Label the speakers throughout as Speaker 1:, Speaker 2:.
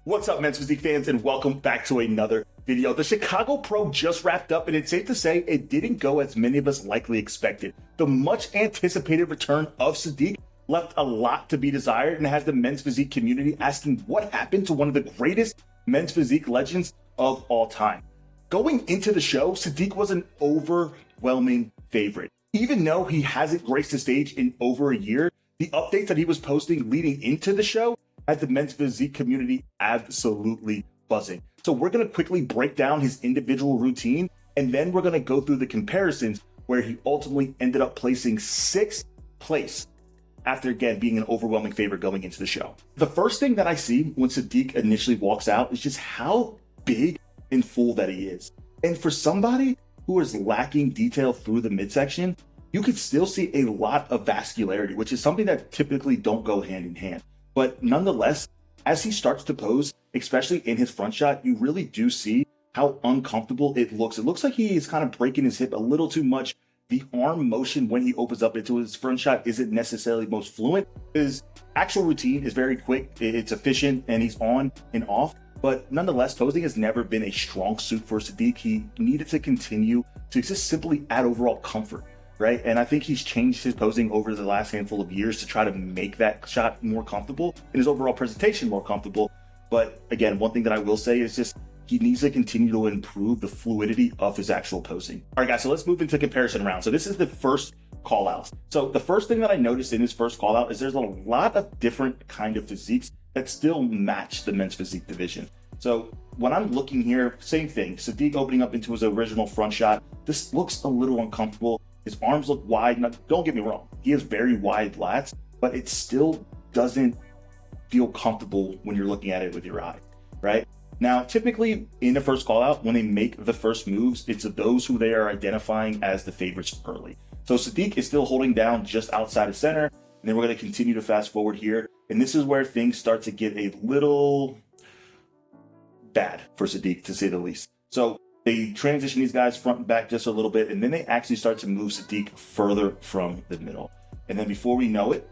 Speaker 1: What's up, Men's Physique fans, and welcome back to another video. The Chicago Pro just wrapped up, and it's safe to say it didn't go as many of us likely expected. The much anticipated return of Sadik left a lot to be desired and has the men's physique community asking what happened to one of the greatest men's physique legends of all time. Going into the show, Sadik was an overwhelming favorite. Even though he hasn't graced the stage in over a year, the updates that he was posting leading into the show had the men's physique community absolutely buzzing. So we're going to quickly break down his individual routine, and then we're going to go through the comparisons where he ultimately ended up placing 6th place after, again, being an overwhelming favorite going into the show. The first thing that I see when Sadik initially walks out is just how big and full that he is. And for somebody who is lacking detail through the midsection, you can still see a lot of vascularity, which is something that typically don't go hand in hand. But nonetheless, as he starts to pose, especially in his front shot, you really do see how uncomfortable it looks. It looks like he is kind of breaking his hip a little too much. The arm motion when he opens up into his front shot isn't necessarily most fluent. His actual routine is very quick, it's efficient, and he's on and off. But nonetheless, posing has never been a strong suit for Sadik. He needed to continue to just simply add overall comfort, right? And I think he's changed his posing over the last handful of years to try to make that shot more comfortable and his overall presentation more comfortable. But again, one thing that I will say is just he needs to continue to improve the fluidity of his actual posing. All right, guys, so let's move into comparison round. So this is the first call outs. So the first thing that I noticed in his first call out is there's a lot of different kind of physiques that still match the men's physique division. So when I'm looking here, same thing, Sadik opening up into his original front shot. This looks a little uncomfortable. His arms look wide. Now, don't get me wrong, he has very wide lats, but it still doesn't feel comfortable when you're looking at it with your eye, right? Now, typically in the first call out, when they make the first moves, it's those who they are identifying as the favorites early. So Sadik is still holding down just outside of center, and then we're going to continue to fast forward here. And this is where things start to get a little bad for Sadik, to say the least. So they transition these guys front and back just a little bit, and then they actually start to move Sadik further from the middle. And then before we know it,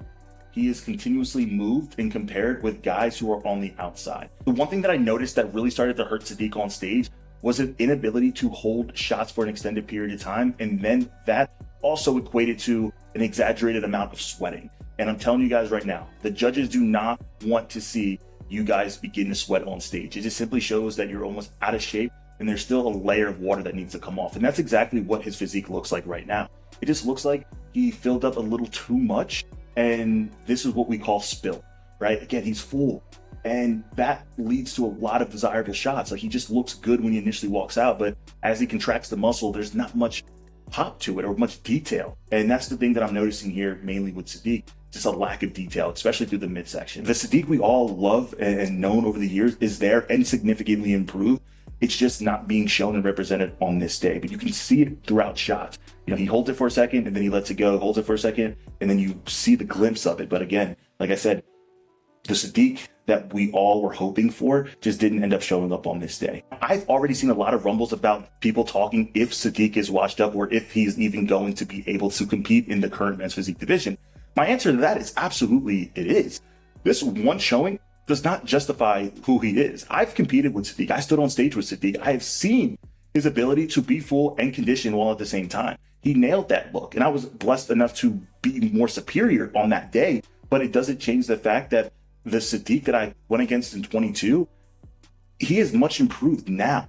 Speaker 1: he is continuously moved and compared with guys who are on the outside. The one thing that I noticed that really started to hurt Sadik on stage was an inability to hold shots for an extended period of time, and then that also equated to an exaggerated amount of sweating. And I'm telling you guys right now, the judges do not want to see you guys begin to sweat on stage. It just simply shows that you're almost out of shape and there's still a layer of water that needs to come off. And that's exactly what his physique looks like right now. It just looks like he filled up a little too much, and this is what we call spill, right? Again, he's full, and that leads to a lot of desirable shots. Like, he just looks good when he initially walks out, but as he contracts the muscle, there's not much pop to it or much detail. And that's the thing that I'm noticing here, mainly with Sadik, just a lack of detail, especially through the midsection. The Sadik we all love and known over the years is there and significantly improved. It's just not being shown and represented on this day, but you can see it throughout shots. You know, he holds it for a second and then he lets it go, holds it for a second, and then you see the glimpse of it. But again, like I said, the Sadik that we all were hoping for just didn't end up showing up on this day. I've already seen a lot of rumbles about people talking if Sadik is washed up or if he's even going to be able to compete in the current men's physique division. My answer to that is absolutely it is. This one showing does not justify who he is. I've competed with Sadik. I stood on stage with Sadik. I have seen his ability to be full and conditioned while at the same time. He nailed that look, and I was blessed enough to be more superior on that day, but it doesn't change the fact that the Sadik that I went against in 22, he is much improved now.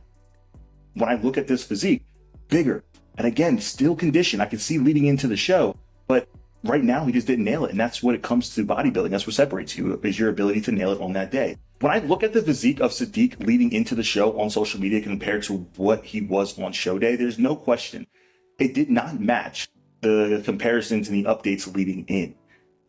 Speaker 1: When I look at this physique, bigger, and again, still conditioned. I can see leading into the show, but right now he just didn't nail it. And that's what it comes to bodybuilding. That's what separates you, is your ability to nail it on that day. When I look at the physique of Sadik leading into the show on social media compared to what he was on show day, there's no question it did not match the comparisons and the updates leading in.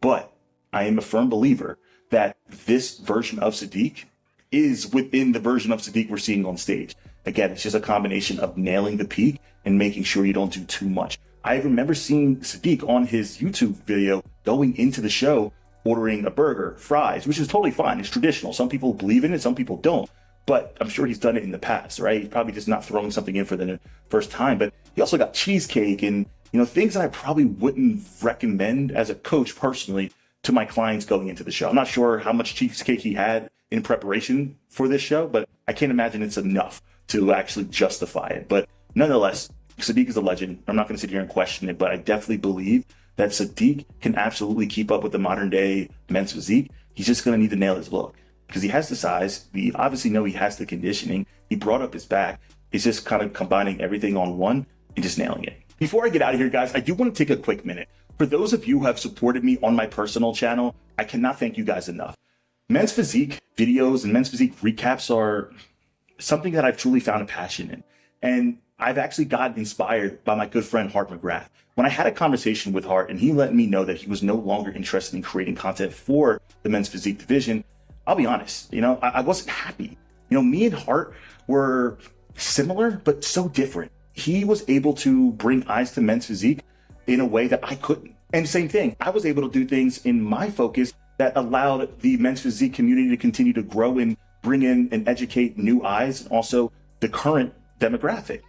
Speaker 1: But I am a firm believer that this version of Sadik is within the version of Sadik we're seeing on stage. Again, it's just a combination of nailing the peak and making sure you don't do too much. I remember seeing Sadik on his YouTube video going into the show, ordering a burger, fries, which is totally fine. It's traditional. Some people believe in it, some people don't. But I'm sure he's done it in the past, right? He's probably just not throwing something in for the first time. But he also got cheesecake and, you know, things that I probably wouldn't recommend as a coach personally to my clients going into the show. I'm not sure how much cheesecake he had in preparation for this show, but I can't imagine it's enough to actually justify it. But nonetheless, Sadik is a legend. I'm not going to sit here and question it, but I definitely believe that Sadik can absolutely keep up with the modern day men's physique. He's just going to need to nail his look because he has the size. We obviously know he has the conditioning. He brought up his back. It's just kind of combining everything on one and just nailing it. Before I get out of here, guys, I do want to take a quick minute. For those of you who have supported me on my personal channel, I cannot thank you guys enough. Men's physique videos and men's physique recaps are something that I've truly found a passion in. And I've actually gotten inspired by my good friend, Hart McGrath. When I had a conversation with Hart and he let me know that he was no longer interested in creating content for the men's physique division, I'll be honest, I wasn't happy. Me and Hart were similar, but so different. He was able to bring eyes to men's physique in a way that I couldn't. And same thing, I was able to do things in my focus that allowed the men's physique community to continue to grow and bring in and educate new eyes, and also the current demographic.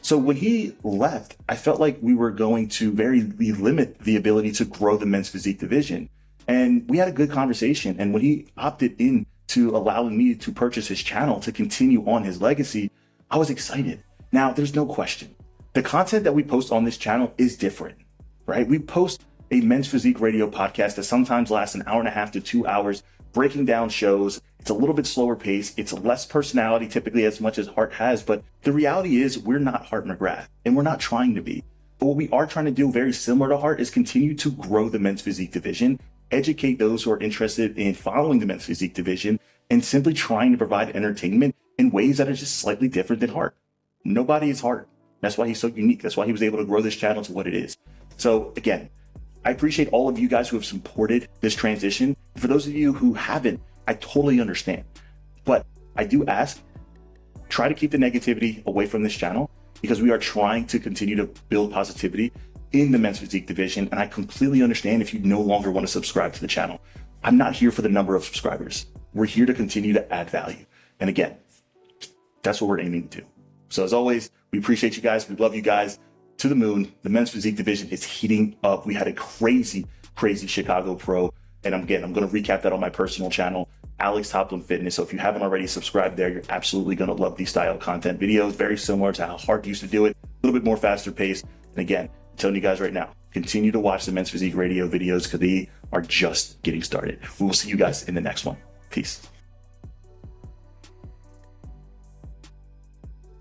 Speaker 1: So when he left, I felt like we were going to very limit the ability to grow the men's physique division. And we had a good conversation. And when he opted in to allowing me to purchase his channel to continue on his legacy, I was excited. Now, there's no question. The content that we post on this channel is different, right? We post a men's physique radio podcast that sometimes lasts an hour and a half to 2 hours, breaking down shows. It's a little bit slower pace. It's less personality, typically, as much as Hart has. But the reality is we're not Hart McGrath, and we're not trying to be. But what we are trying to do, very similar to Hart, is continue to grow the men's physique division, educate those who are interested in following the men's physique division, and simply trying to provide entertainment in ways that are just slightly different than Hart. Nobody is Hart. That's why he's so unique. That's why he was able to grow this channel to what it is. So again, I appreciate all of you guys who have supported this transition. For those of you who haven't, I totally understand. But I do ask, try to keep the negativity away from this channel because we are trying to continue to build positivity in the men's physique division. And I completely understand if you no longer want to subscribe to the channel. I'm not here for the number of subscribers. We're here to continue to add value. And again, that's what we're aiming to do. So as always, we appreciate you guys. We love you guys to the moon. The men's physique division is heating up. We had a crazy Chicago Pro. And I'm going to recap that on my personal channel, Alex Toplin Fitness. So if you haven't already subscribed there, you're absolutely going to love these style content videos. Very similar to how Hart used to do it, a little bit more faster paced. And again, I'm telling you guys right now, continue to watch the men's physique radio videos because they are just getting started. We will see you guys in the next one. Peace.